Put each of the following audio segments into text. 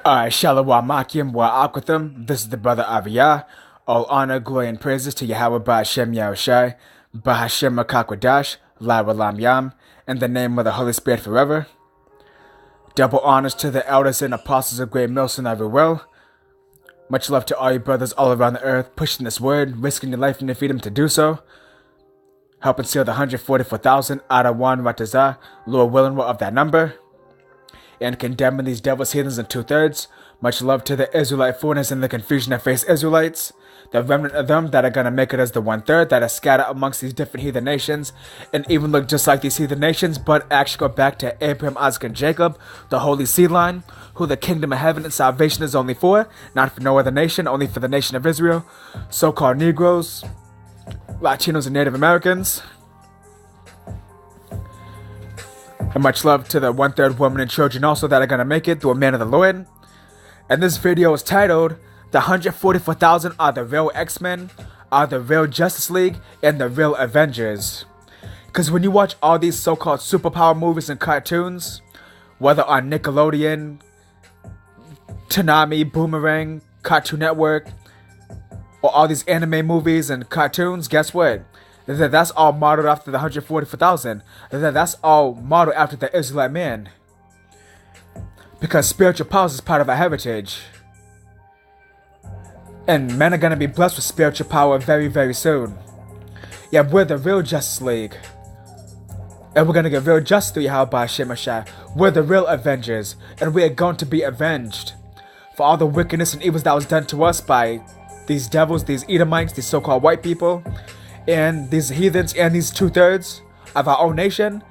Alright, Shalom AHCHYAM wa AHCHYAM. This is the brother AHCHYAM. All honor, glory, and praises to Yahweh Ba'Hashem Yahushai, Ba'Hashem Makakwadash, La Walam Yam, in the name of the Holy Spirit forever. Double honors to the elders and apostles of Great Millstone everywhere. Much love to all you brothers all around the earth, pushing this word, risking your life and your freedom to do so. Helping seal the 144,000 out of one Ratazah, Lord willing, we're of that number. And condemning these devils, heathens, in 2/3. Much love to the Israelite foreigners and the confusion that face Israelites. The remnant of them that are going to make it as the 1/3 that are scattered amongst these different heathen nations. And even look just like these heathen nations, but actually go back to Abraham, Isaac, and Jacob, the holy seed line, who the kingdom of heaven and salvation is only for. Not for no other nation, only for the nation of Israel. So-called Negroes, Latinos, and Native Americans. And much love to the 1/3 women and children also that are going to make it through a man of the Lord. And this video is titled, The 144,000 are the real X-Men, are the real Justice League, and the real Avengers. Because when you watch all these so-called superpower movies and cartoons, whether on Nickelodeon, Toonami, Boomerang, Cartoon Network, or all these anime movies and cartoons, guess what? That's all modeled after the 144,000. That's all modeled after the Israelite man. Because spiritual powers is part of our heritage. And men are going to be blessed with spiritual power very, very soon. Yeah, we're the real Justice League. And we're going to get real justice through Yahweh Shemashai. We're the real Avengers. And we are going to be avenged for all the wickedness and evils that was done to us by these devils, these Edomites, these so-called white people, and these heathens, and these 2/3 of our own nation.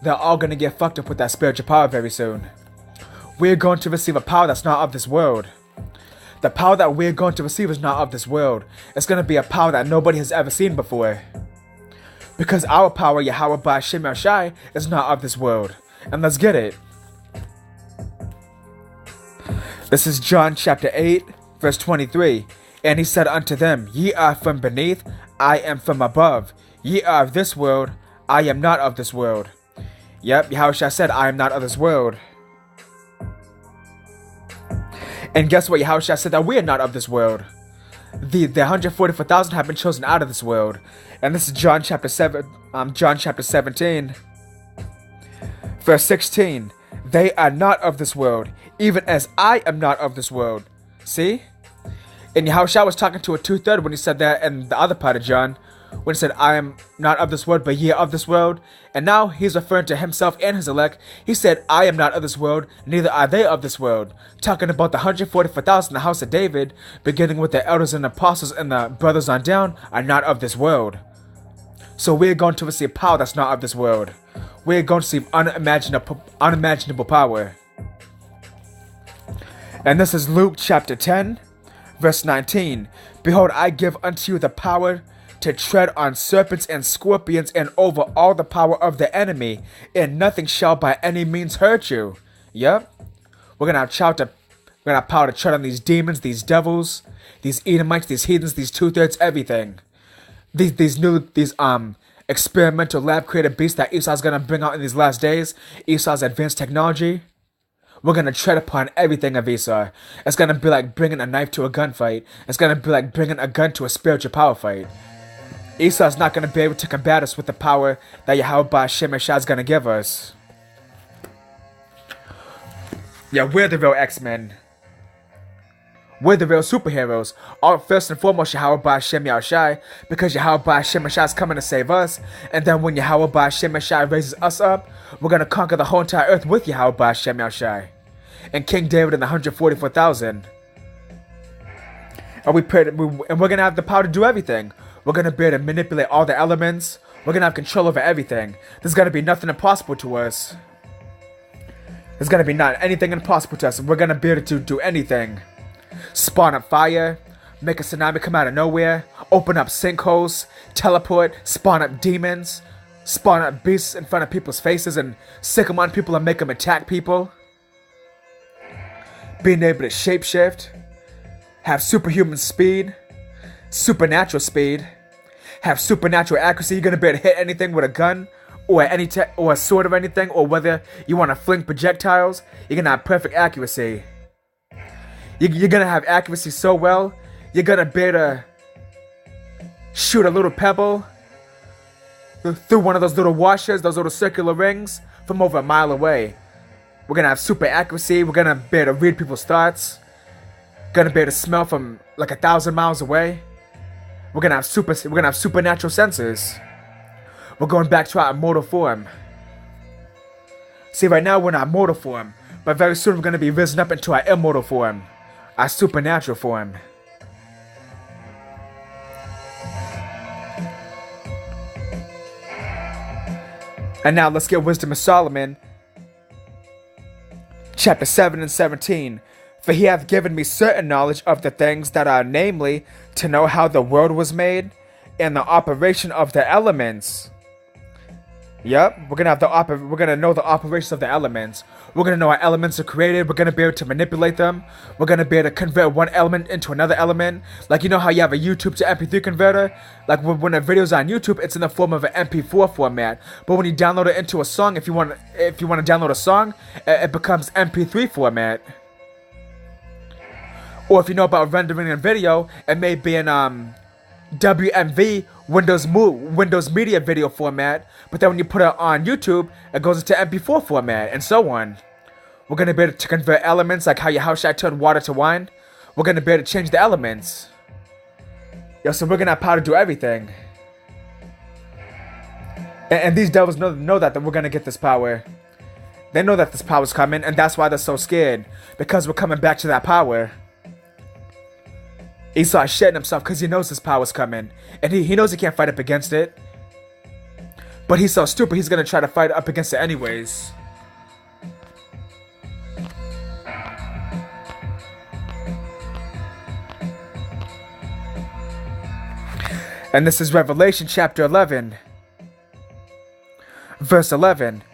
They're all going to get fucked up with that spiritual power very soon. We're going to receive a power that's not of this world. The power that we're going to receive is not of this world. It's going to be a power that nobody has ever seen before. Because our power, Yahweh Ba'Shem Yahushai, is not of this world. And let's get it. This is John chapter 8, verse 23. And he said unto them, Ye are from beneath, I am from above. Ye are of this world, I am not of this world. Yep, Yahushua said, I am not of this world. And guess what? Yahushua said that we are not of this world. The 144,000 have been chosen out of this world. And this is John chapter 17, verse 16. They are not of this world, even as I am not of this world. See? And Yahushua was talking to a 2/3 when he said that in the other part of John, when he said, I am not of this world, but ye are of this world. And now he's referring to himself and his elect. He said, I am not of this world, neither are they of this world. Talking about the 144,000 in the house of David, beginning with the elders and apostles and the brothers on down, are not of this world. So we're going to receive power that's not of this world. We're going to receive unimaginable power. And this is Luke chapter 10, verse 19. Behold, I give unto you the power to tread on serpents and scorpions and over all the power of the enemy, and nothing shall by any means hurt you. Yep. We're gonna have power to tread on these demons, these devils, these Edomites, these heathens, these 2/3, everything. These experimental lab created beasts that Esau's gonna bring out in these last days. Esau's advanced technology. We're gonna tread upon everything of Esau. It's gonna be like bringing a knife to a gunfight. It's gonna be like bringing a gun to a spiritual power fight. Esau's not going to be able to combat us with the power that Yahweh Ba'Shem Yahushua is going to give us. Yeah, we're the real X-Men. We're the real superheroes. All first and foremost, Yahweh Ba'Shem Yahushua, because Yahweh Ba'Shem Yahushua is coming to save us. And then when Yahweh Ba'Shem Yahushua raises us up, we're going to conquer the whole entire earth with Yahweh Ba'Shem Yahushua and King David and the 144,000. And we're going to have the power to do everything. We're going to be able to manipulate all the elements. We're going to have control over everything. There's going to be nothing impossible to us. There's going to be not anything impossible to us. We're going to be able to do anything. Spawn up fire. Make a tsunami come out of nowhere. Open up sinkholes. Teleport. Spawn up demons. Spawn up beasts in front of people's faces and sick them on people and make them attack people. Being able to shapeshift. Have superhuman speed. Supernatural speed, have supernatural accuracy. You're gonna be able to hit anything with a gun or or a sword or anything, or whether you want to fling projectiles, you're gonna have perfect accuracy. You're gonna have accuracy so well, you're gonna be able to shoot a little pebble through one of those little washers, those little circular rings, from over a mile away. We're gonna have super accuracy. We're gonna be able to read people's thoughts. Gonna be able to smell from like 1,000 miles away. We're gonna have supernatural senses. We're going back to our immortal form. See, right now we're in our mortal form, but very soon we're gonna be risen up into our immortal form, our supernatural form. And now let's get wisdom of Solomon, chapter 7 and 17. For he hath given me certain knowledge of the things that are, namely, to know how the world was made, and the operation of the elements, Yep, we're gonna know the operations of the elements. We're gonna know how elements are created. We're gonna be able to manipulate them. We're gonna be able to convert one element into another element. Like, you know how you have a YouTube to MP3 converter? Like when a video's on YouTube, it's in the form of an MP4 format. But when you download it into a song, if you want to download a song, it becomes MP3 format. Or if you know about rendering a video, it may be in WMV, Windows Media Video format, but then when you put it on YouTube, it goes into MP4 format, and so on. We're going to be able to convert elements, like how should I turn water to wine? We're going to be able to change the elements. Yo, so we're going to have power to do everything. And these devils know that we're going to get this power. They know that this power's coming, and that's why they're so scared. Because we're coming back to that power. He starts shedding himself because he knows this power's coming. And he knows he can't fight up against it. But he's so stupid, he's going to try to fight up against it anyways. And this is Revelation chapter 11. Verse 11.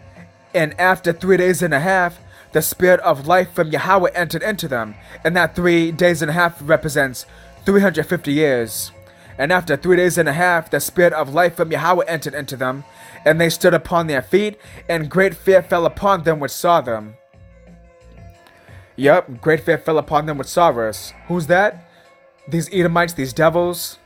And after 3 days and a half, the spirit of life from Yahweh entered into them. And that 3 days and a half represents 350 years. And after 3 days and a half, the spirit of life from Yahweh entered into them. And they stood upon their feet, and great fear fell upon them which saw them. Yep, great fear fell upon them which saw us. Who's that? These Edomites, these devils.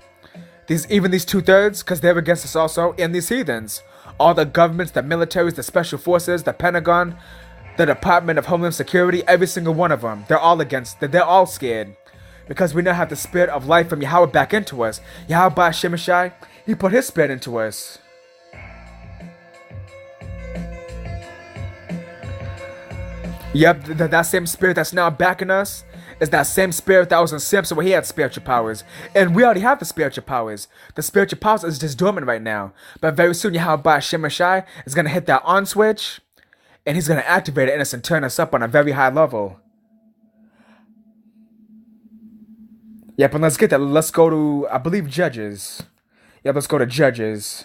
Even these 2/3, because they're against us also, and these heathens. All the governments, the militaries, the special forces, the Pentagon, the Department of Homeland Security, every single one of them. They're all against, they're all scared. Because we now have the spirit of life from Yahweh back into us. Yahweh by Shemashai, he put his spirit into us. Yep, that same spirit that's now back in us is that same spirit that was in Samson where he had spiritual powers. And we already have the spiritual powers. The spiritual powers is just dormant right now. But very soon Yahweh by Shemashai is going to hit that on switch. And he's going to activate it in us and turn us up on a very high level. Yep, and let's get that. Let's go to, I believe, Judges. Yep, let's go to Judges.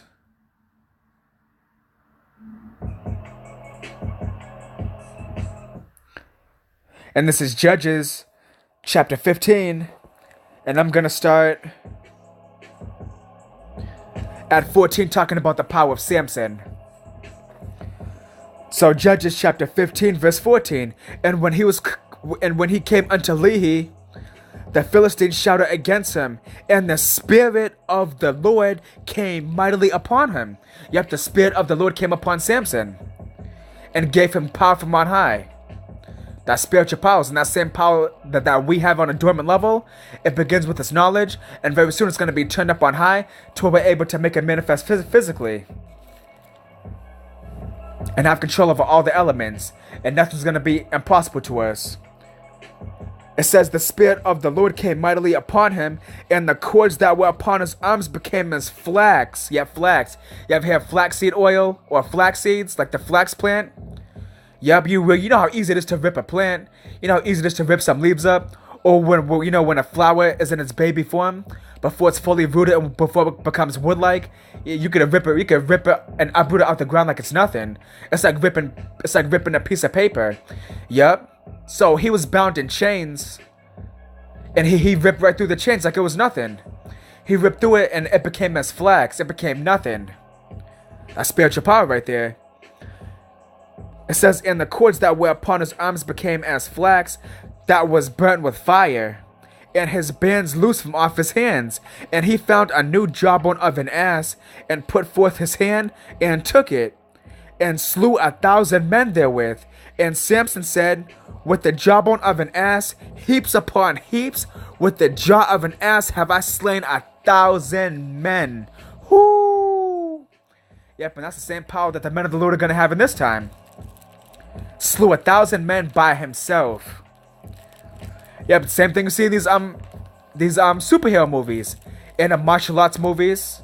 And this is Judges chapter 15. And I'm going to start at 14 talking about the power of Samson. So Judges chapter 15 verse 14. And when he came unto Lehi, the Philistines shouted against him, and the Spirit of the Lord came mightily upon him. Yep, the Spirit of the Lord came upon Samson and gave him power from on high. That spiritual powers, and that same power that we have on a dormant level, it begins with this knowledge, and very soon it's going to be turned up on high to where we're able to make it manifest physically. And have control over all the elements, and nothing's going to be impossible to us. It says, the Spirit of the Lord came mightily upon him, and the cords that were upon his arms became as flax. Yeah, flax. You ever have flaxseed oil or flax seeds, like the flax plant? Yep, you know how easy it is to rip a plant. You know how easy it is to rip some leaves up. Or when a flower is in its baby form, before it's fully rooted and before it becomes wood-like, you could rip it and uproot it out the ground like it's nothing. It's like ripping a piece of paper. Yep. So he was bound in chains, and he ripped right through the chains like it was nothing. He ripped through it, and it became as flax. It became nothing. A spiritual power right there. It says, and the cords that were upon his arms became as flax that was burnt with fire, and his bands loosed from off his hands. And he found a new jawbone of an ass, and put forth his hand, and took it, and slew 1,000 men therewith. And Samson said, with the jawbone of an ass, heaps upon heaps, with the jaw of an ass have I slain 1,000 men. Whoo! Yep, and that's the same power that the men of the Lord are going to have in this time. Slew 1,000 men by himself. Yep, same thing you see in these superhero movies, and martial arts movies,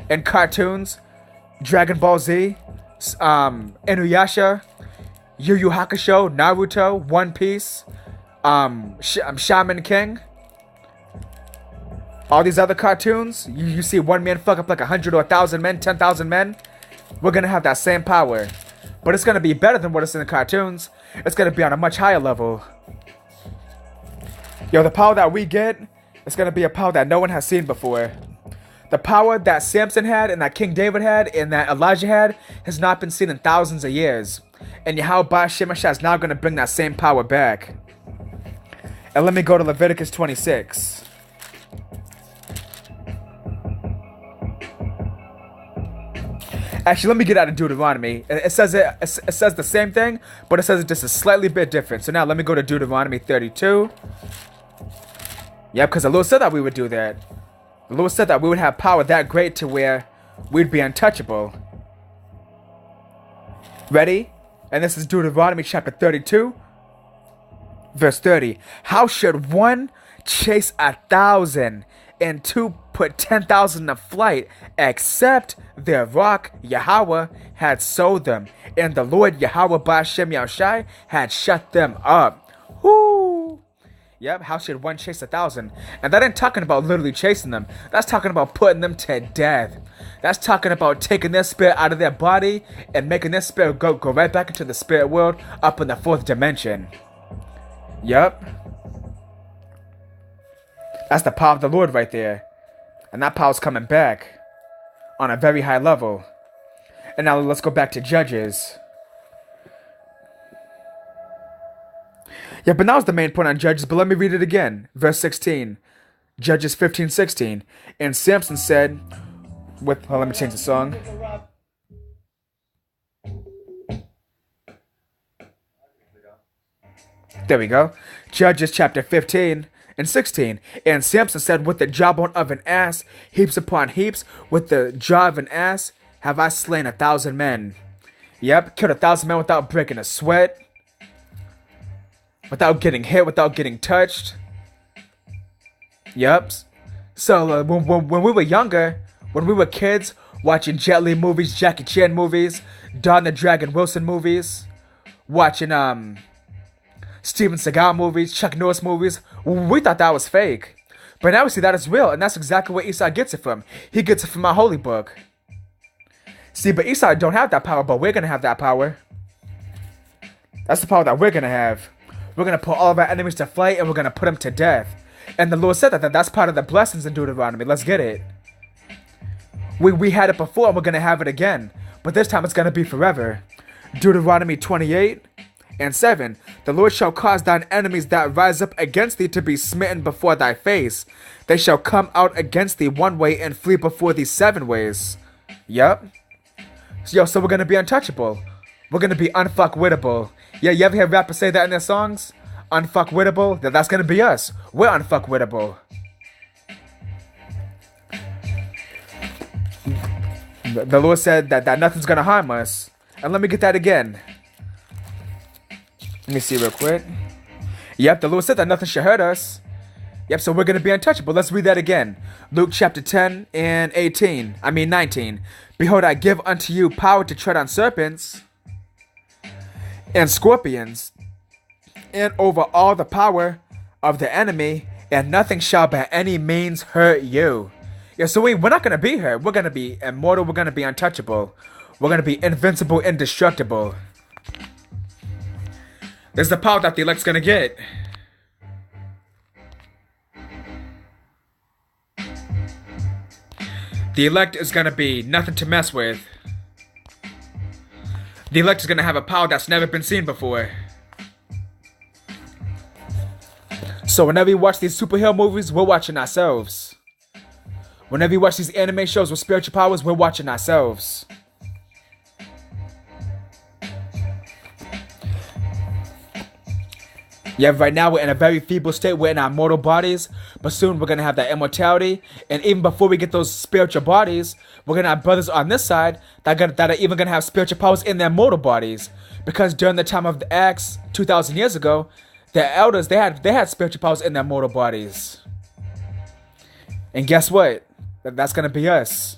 and cartoons, Dragon Ball Z, Inuyasha, Yu Yu Hakusho, Naruto, One Piece, Shaman King. All these other cartoons, you see one man fuck up like 100 or 1,000 men, 10,000 men. we're going to have that same power. But it's going to be better than what is in the cartoons. It's going to be on a much higher level. Yo, the power that we get is going to be a power that no one has seen before. The power that Samson had, and that King David had, and that Elijah had, has not been seen in thousands of years. And Yahweh Shemashah is now going to bring that same power back. And let me go to Leviticus 26. Actually, let me get out of Deuteronomy. It says the same thing, but it says it just a slightly bit different. So now let me go to Deuteronomy 32. Yep, because the Lord said that we would do that. The Lord said that we would have power that great to where we'd be untouchable. Ready? And this is Deuteronomy chapter 32, verse 30. How should one chase 1,000 and two put 10,000 to flight, except their rock Yahweh had sold them, and the Lord Yahweh Ba'ashem Yahushai had shut them up. Whoo! Yep, how should one chase 1,000? And that ain't talking about literally chasing them. That's talking about putting them to death. That's talking about taking their spirit out of their body and making their spirit go right back into the spirit world up in the 4th dimension. Yep. That's the power of the Lord right there. And that power's coming back on a very high level. And now let's go back to Judges. Yeah, but that was the main point on Judges, but let me read it again. Verse 16. Judges 15:16. And Samson said, let me change the song. There we go. Judges chapter 15:16. And Samson said, with the jawbone of an ass, heaps upon heaps, with the jaw of an ass, have I slain 1,000 men. Yep, killed 1,000 men without breaking a sweat. Without getting hit, without getting touched. Yep. So when we were younger, when we were kids, watching Jet Li movies, Jackie Chan movies, Don the Dragon Wilson movies, watching Steven Seagal movies, Chuck Norris movies, we thought that was fake. But now we see that as real, and that's exactly where Esau gets it from. He gets it from our holy book. See, but Esau don't have that power, but we're going to have that power. That's the power that we're going to have. We're going to put all of our enemies to flight, and we're going to put them to death. And the Lord said that's part of the blessings in Deuteronomy. Let's get it. We had it before, and we're going to have it again. But this time it's going to be forever. Deuteronomy 28:7. The Lord shall cause thine enemies that rise up against thee to be smitten before thy face. They shall come out against thee one way and flee before thee 7 ways. Yep. So we're going to be untouchable. We're going to be unfuckwittable. Yeah, you ever hear rappers say that in their songs? Unfuckwittable? That's going to be us. We're unfuckwittable. The Lord said that nothing's going to harm us. And let me get that again. Let me see real quick. Yep, the Lord said that nothing should hurt us. Yep, so we're going to be untouchable. Let's read that again. Luke chapter 19. Behold, I give unto you power to tread on serpents and scorpions, and over all the power of the enemy, and nothing shall by any means hurt you. Yeah, so we're not going to be hurt. We're going to be immortal. We're going to be untouchable. We're going to be invincible, indestructible. This is the power that the elect's going to get. The elect is going to be nothing to mess with. The elect is going to have a power that's never been seen before. So whenever you watch these superhero movies, we're watching ourselves. Whenever you watch these anime shows with spiritual powers, we're watching ourselves. Yeah, right now we're in a very feeble state. We're in our mortal bodies, but soon we're going to have that immortality. And even before we get those spiritual bodies, we're going to have brothers on this side that are even going to have spiritual powers in their mortal bodies. Because during the time of the Acts, 2,000 years ago, the elders, they had spiritual powers in their mortal bodies. And guess what? That's going to be us.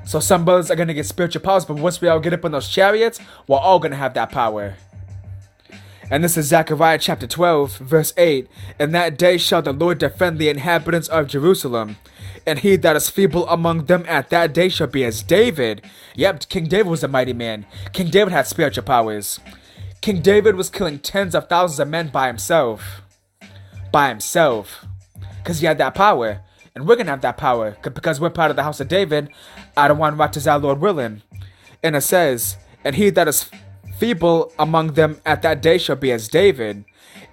So some brothers are going to get spiritual powers, but once we all get up in those chariots, we're all going to have that power. And this is Zechariah chapter 12, verse 8. In that day shall the Lord defend the inhabitants of Jerusalem. And he that is feeble among them at that day shall be as David. Yep, King David was a mighty man. King David had spiritual powers. King David was killing tens of thousands of men by himself. By himself. Because he had that power. And we're going to have that power. Because we're part of the house of David. I don't want right as our Lord willing. And it says, and he that is feeble among them at that day shall be as David.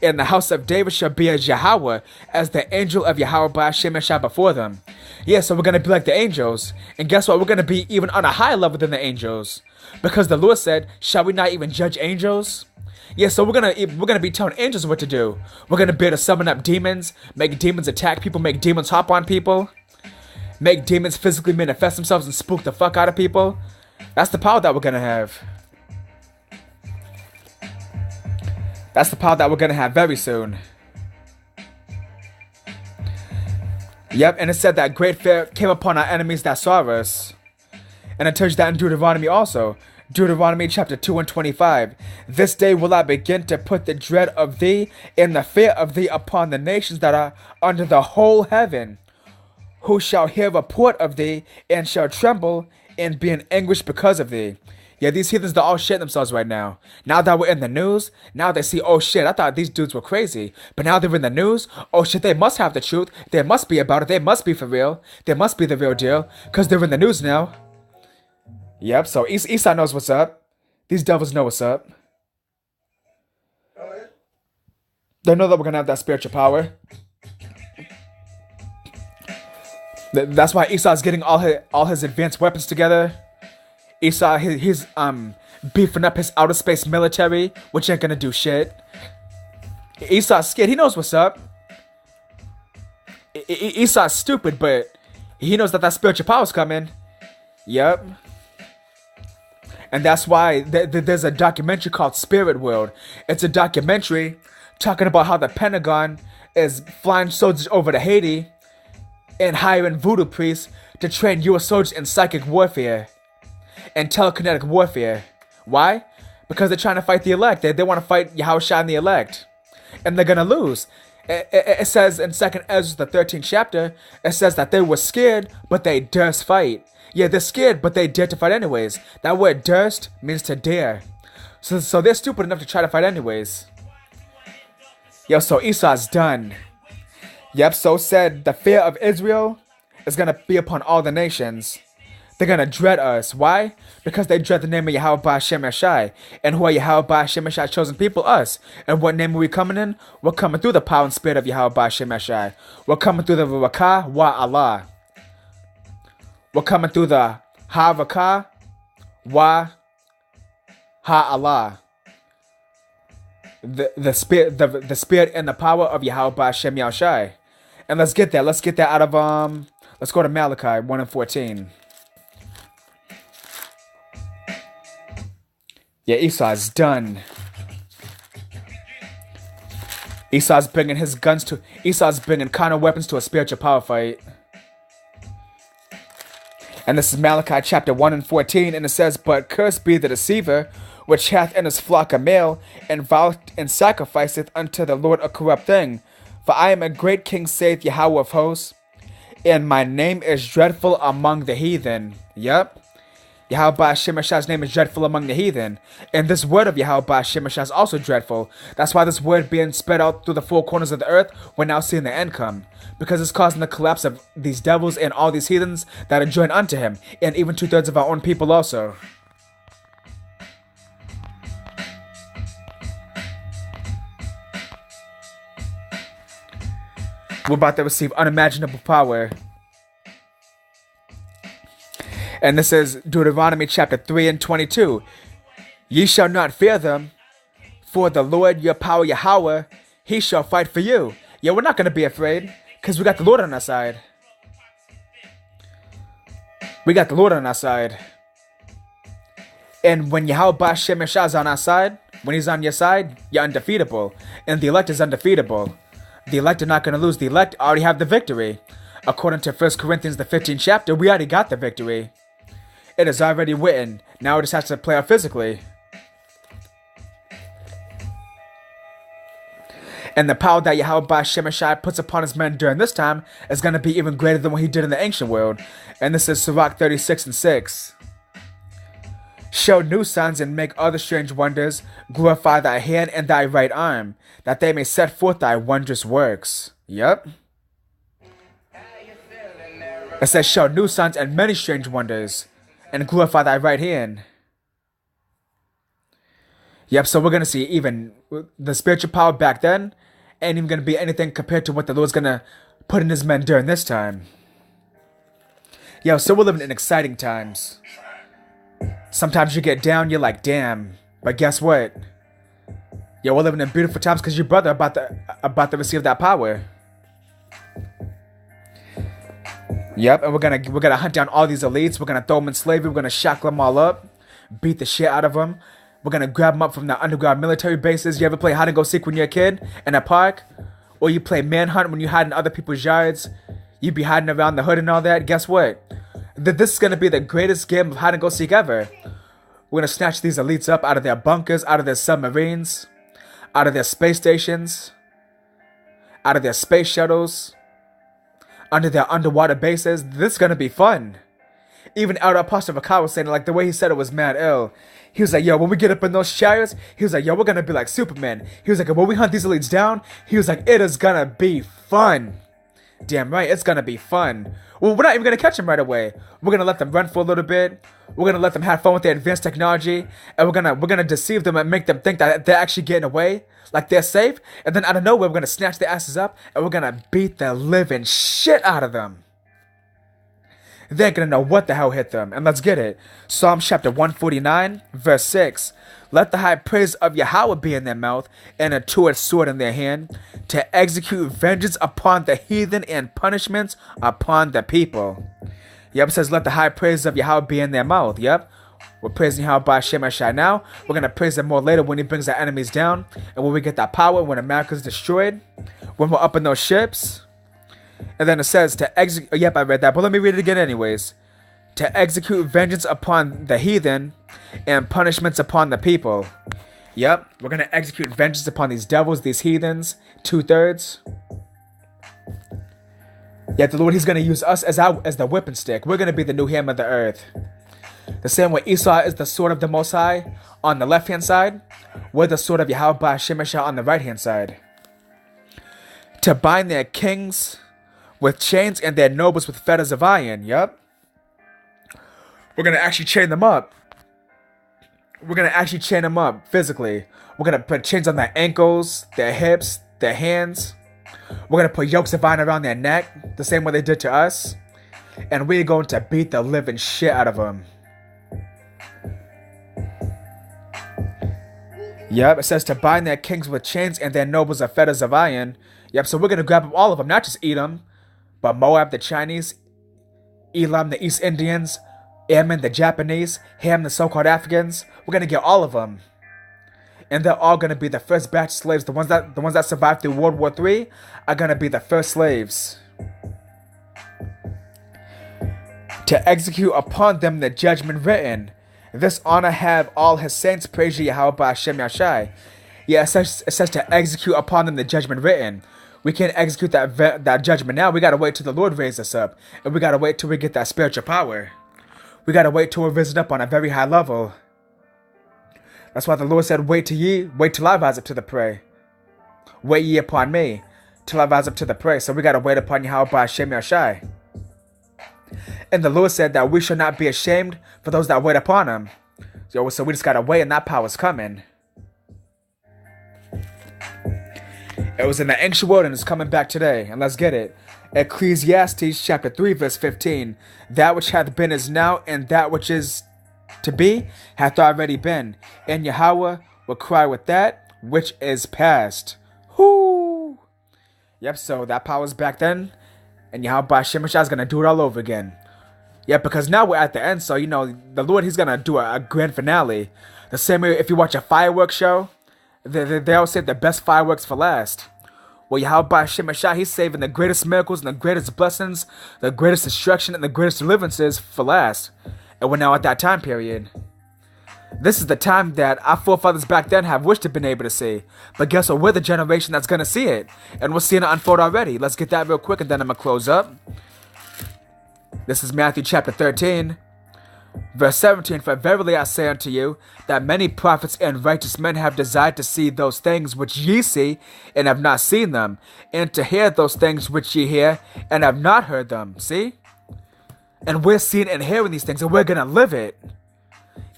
And the house of David shall be as Yahweh, as the angel of Yahweh by Hashem shall before them. Yeah, so we're going to be like the angels. And guess what? We're going to be even on a higher level than the angels. Because the Lord said, shall we not even judge angels? Yeah, so we're gonna be telling angels what to do. We're going to be able to summon up demons, make demons attack people, make demons hop on people, make demons physically manifest themselves and spook the fuck out of people. That's the power that we're going to have. That's the power that we're going to have very soon. Yep, and it said that great fear came upon our enemies that saw us. And it tells you that in Deuteronomy also. Deuteronomy chapter 2 and 25. This day will I begin to put the dread of thee and the fear of thee upon the nations that are under the whole heaven, who shall hear report of thee and shall tremble and be in anguish because of thee. Yeah, these heathens, they're all shitting themselves right now. Now that we're in the news, now they see, oh shit, I thought these dudes were crazy. But now they're in the news, oh shit, they must have the truth. They must be about it. They must be for real. They must be the real deal. Because they're in the news now. Yep, so Esau knows what's up. These devils know what's up. They know that we're going to have that spiritual power. That's why Esau's getting all his advanced weapons together. Esau, he's beefing up his outer space military, which ain't gonna do shit. Esau's scared. He knows what's up. Esau's stupid, but he knows that spiritual power's coming. Yep. And that's why there's a documentary called Spirit World. It's a documentary talking about how the Pentagon is flying soldiers over to Haiti and hiring voodoo priests to train U.S. soldiers in psychic warfare and telekinetic warfare. Why? Because they're trying to fight the elect. They want to fight Yahushua and the elect. And they're going to lose. It says in 2nd Ezra, the 13th chapter, it says that they were scared, but they durst fight. Yeah, they're scared, but they dare to fight anyways. That word durst means to dare. So they're stupid enough to try to fight anyways. Yo, so Esau's done. Yep, so said the fear of Israel is going to be upon all the nations. They're going to dread us. Why? Because they dread the name of Yahweh Hashem Yashai. And who are Yahweh Hashem Yashai chosen people? Us. And what name are we coming in? We're coming through the power and spirit of Yahweh Hashem Yashai. We're coming through the Rakah wa Allah. We're coming through the Ha-Rakah wa Ha-Allah. The spirit and the power of Yahweh Hashem Yashai. And let's get that. Let's get that out of let's go to Malachi 1 and 14. Yeah, Esau's done. Esau's bringing carnal weapons to a spiritual power fight. And this is Malachi chapter 1 and 14, and it says, but cursed be the deceiver, which hath in his flock a male, and voweth and sacrificeth unto the Lord a corrupt thing. For I am a great king, saith Yahweh of hosts, and my name is dreadful among the heathen. Yep. Yahweh Hashem Yashai's name is dreadful among the heathen. And this word of Yahweh Hashem Yashai is also dreadful. That's why this word being spread out through the four corners of the earth, we're now seeing the end come. Because it's causing the collapse of these devils and all these heathens that are joined unto him. And even 2/3 of our own people also. We're about to receive unimaginable power. And this is Deuteronomy chapter 3 and 22. Ye shall not fear them, for the Lord your power Yahweh, he shall fight for you. Yeah, we're not going to be afraid, because we got the Lord on our side. We got the Lord on our side. And when Yahweh Hashem Yashai is on our side, when he's on your side, you're undefeatable. And the elect is undefeatable. The elect are not going to lose. The elect already have the victory. According to 1 Corinthians, the 15th chapter, we already got the victory. It is already written. Now it just has to play out physically. And the power that Yahweh Shemashai puts upon his men during this time is going to be even greater than what he did in the ancient world. And this is Sirach 36:6. Show new signs and make other strange wonders. Glorify thy hand and thy right arm, that they may set forth thy wondrous works. Yep. It says, show new signs and many strange wonders, and glorify thy right hand. Yep, so we're going to see even the spiritual power back then ain't even going to be anything compared to what the Lord's going to put in his men during this time. Yo, so we're living in exciting times. Sometimes you get down, you're like, damn. But guess what? Yo, we're living in beautiful times because your brother about to receive that power. Yep, and we're gonna hunt down all these elites. We're gonna throw them in slavery. We're gonna shackle them all up, beat the shit out of them. We're gonna grab them up from the underground military bases. You ever play hide and go seek when you're a kid in a park, or you play manhunt when you hide in other people's yards? You be hiding around the hood and all that. Guess what? This is gonna be the greatest game of hide and go seek ever. We're gonna snatch these elites up out of their bunkers, out of their submarines, out of their space stations, out of their space shuttles, under their underwater bases. This is gonna be fun. Even Elder Apostle Vakar was saying, like, the way he said it was mad ill. He was like, yo, when we get up in those chariots, he was like, yo, we're gonna be like Superman. He was like, when we hunt these elites down, he was like, it is gonna be fun. Damn right, it's gonna be fun. Well, we're not even gonna catch them right away. We're gonna let them run for a little bit. We're gonna let them have fun with their advanced technology, and we're gonna deceive them and make them think that they're actually getting away, like they're safe. And then out of nowhere, we're gonna snatch their asses up, and we're gonna beat the living shit out of them. They ain't gonna know what the hell hit them. And let's get it. Psalm chapter 149, verse 6. Let the high praise of Yahweh be in their mouth, and a two-edged sword in their hand, to execute vengeance upon the heathen and punishments upon the people. Yep, it says let the high praise of Yahweh be in their mouth. Yep. We're praising Yahweh by Shemashai now. We're gonna praise him more later when he brings our enemies down. And when we get that power, when America's destroyed, when we're up in those ships. And then it says to execute. Yep, I read that, but let me read it again anyways. To execute vengeance upon the heathen and punishments upon the people. Yep, we're gonna execute vengeance upon these devils, these heathens, 2/3. Yet the Lord, he's gonna use us as the whipping stick. We're gonna be the new hammer of the earth. The same way Esau is the sword of the Most High on the left hand side, we're the sword of Yahweh by Shemashah on the right hand side. To bind their kings with chains and their nobles with fetters of iron. Yep. We're going to actually chain them up. We're going to actually chain them up physically. We're going to put chains on their ankles, their hips, their hands. We're going to put yokes of iron around their neck, the same way they did to us. And we're going to beat the living shit out of them. Yep, it says to bind their kings with chains and their nobles with fetters of iron. Yep, so we're going to grab all of them, not just Edom, but Moab, the Chinese, Elam, the East Indians, Ammon, the Japanese, Ham, the so-called Africans. We're going to get all of them. And they're all going to be the first batch slaves. The ones that survived through World War III are going to be the first slaves. To execute upon them the judgment written. This honor have all his saints, praise ye Yahweh by Hashem Yashai. Yeah, it says to execute upon them the judgment written. We can't execute that judgment now. We got to wait till the Lord raises us up. And we got to wait till we get that spiritual power. We got to wait till we're risen up on a very high level. That's why the Lord said, wait till I rise up to the prey. Wait ye upon me, till I rise up to the prey. So we got to wait upon Yahweh by Hashem Yashai. And the Lord said that we shall not be ashamed for those that wait upon him. So we just got to wait, and that power's coming. It was in the ancient world and it's coming back today. And let's get it. Ecclesiastes chapter 3 verse 15. That which hath been is now, and that which is to be hath already been. And Yahweh will cry with that which is past. Whoo! Yep, so that power's back then. And Yahweh by Shemashah is going to do it all over again. Yeah, because now we're at the end. So, the Lord, he's going to do a grand finale. The same way if you watch a fireworks show. They always save the best fireworks for last. Well, Yahweh by Shemashah, he's saving the greatest miracles and the greatest blessings, the greatest destruction and the greatest deliverances for last. And we're now at that time period. This is the time that our forefathers back then have wished to have been able to see. But guess what? We're the generation that's going to see it. And we're seeing it unfold already. Let's get that real quick and then I'm going to close up. This is Matthew chapter 13. Verse 17, for verily I say unto you, that many prophets and righteous men have desired to see those things which ye see, and have not seen them, and to hear those things which ye hear, and have not heard them. See? And we're seeing and hearing these things, and we're gonna live it.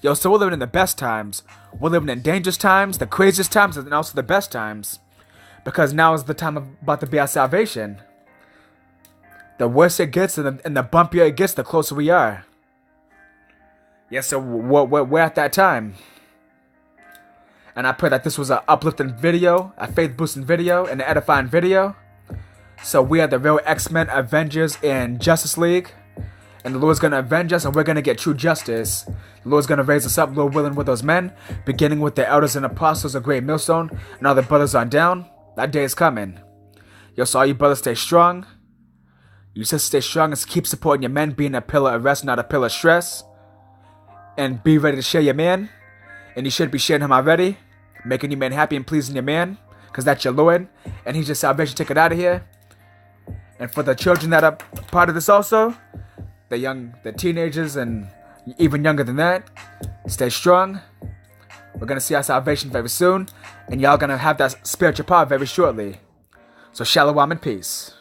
Yo, so we're living in the best times. We're living in dangerous times, the craziest times, and also the best times. Because now is the time about to be our salvation. The worse it gets, and the bumpier it gets, the closer we are. Yes, so we're at that time. And I pray that this was an uplifting video, a faith-boosting video, and an edifying video. So we are the real X-Men, Avengers, and Justice League. And the Lord's going to avenge us, and we're going to get true justice. The Lord's going to raise us up, Lord willing, with those men, beginning with the elders and apostles of Great Millstone, and all the brothers on down. That day is coming. Yo, so all you brothers stay strong. You sisters stay strong and keep supporting your men, being a pillar of rest, not a pillar of stress. And be ready to share your man. And you should be sharing him already. Making your man happy and pleasing your man. Because that's your Lord. And he's your salvation ticket out of here. And for the children that are part of this also. The teenagers and even younger than that. Stay strong. We're going to see our salvation very soon. And y'all going to have that spiritual power very shortly. So shalom and peace.